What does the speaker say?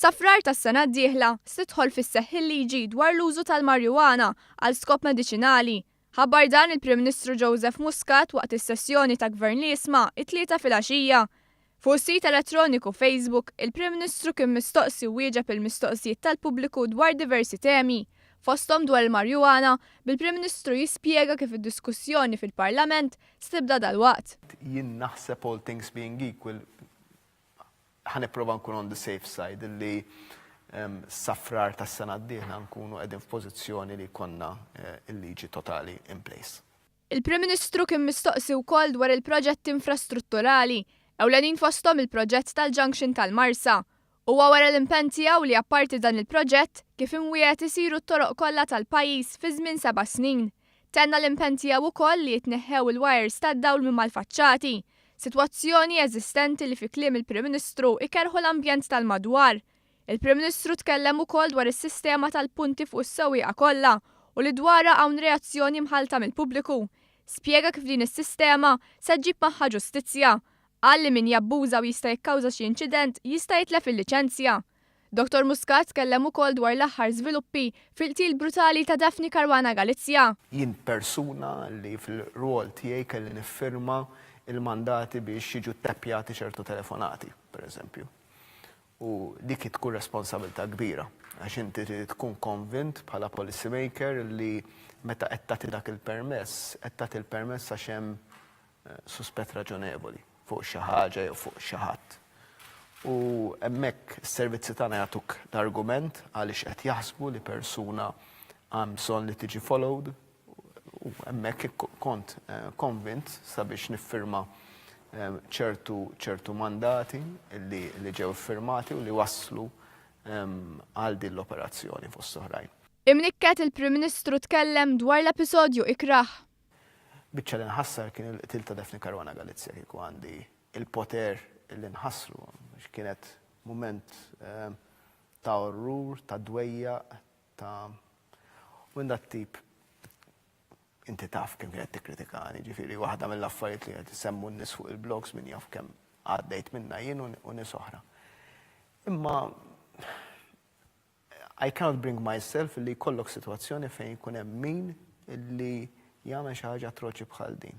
Sa Frar tas-sena d-dieħla tidħol fis-seħħ il-liġi dwar l-użu tal-Marijuana għal skop mediċinali. Ħabbar dan il-Prim Ministru Joseph Muscat waqt is-sessjoni ta' Gvern li Jisma t-tlieta filgħaxija. Fuq sit elettroniku Facebook, il-Prim Ministru kien mistoqsi u wieġeb il-mistoqsijiet tal-pubbliku dwar diversi temi. Fosthom dwar il-Marijuana, bil-Prim Ministru jispjega kif id-diskuzzjoni fil-Parlament se tibda dalwaqt. Jien naħseb all things being equal, ħanipprova nkun on the safe side illi sa Frar tas-sena d-dieħla nkunu qegħdin f'pożizzjoni li jkollna il-liġi totali in place. Il-Prim Ministru kien mistoqsi wkoll dwar il-proġetti infrastrutturali, ewlenin fosthom il-proġett tal-Junction tal-Marsa. Huwa wara l-impenn tiegħu li apparti dan il-proġett kif imwiegħed isiru t-toroq kollha tal-pajjiż fi żmien 7 snin. Tenna l-impenn tiegħu wkoll li jitneħħew il-wires tad-dawl minn mal-faċċati. Sitwazzjoni eżistenti li fi kliem il-Prim Ministru ikerħu l-ambjent tal-madwar. Il-Prim Ministru tkellem ukoll dwar is-sistema tal-punti fuq is-sewwieqa kollha u li dwarha hawn reazzjoni mħalta mill-pubbliku. Spjega kif din is-sistema se ġġib magħha ġustizzja. Qal li min jabbuża u jista' jikkawża xi inċident jista' jitlef il-liċenzja. Dr. Muscat tkellem ukoll dwar l-aħħar żviluppi fil-qtil brutali ta' Daphne Caruana Galizja. Jien persuna li fil-rwol tiegħi kelli niffirma il-mandati biex jiġu ttappjati ċertu telefonati, pereżempju. U dik tkun responsabilità kbira, għax inti tkun konvint bħala policy maker li meta qed tagħti dak il-permess, qed tagħti il-permess għax hemm suspett raġonevoli fuq xi ħaġa jew fuq xi ħadd. U hemmhekk is-servizzi tagħna jagħtuk l-argument għaliex qed jaħsbu li persuna hemm bżonn li tiġi followed. U hemmhekk kont konvint sabiex niffirma ċertu mandati li ġew iffirmati u li wasslu għal din l-operazzjoni fost oħrajn. Imnikket il-Prim Ministru tkellem dwar l-episodju ikraħ. Biċċa li nħassar kien il-qtil ta' Daphne Caruana Galizja kieku għandi il-poter li nħassru biex kienet mument ta' orrur, ta' dwejja, ta' minn dat tip. Inti taf kemm kienet tikkritikani, ġifieri waħda mill-affarijiet li qed isemmu n-nies fuq il-blogs min jaf kemm għaddejt minnha jien u nies oħra. Imma I cannot bring myself li jkollok sitwazzjoni fejn jkun hemm min illi jagħmel xi ħaġa atroċi bħal din.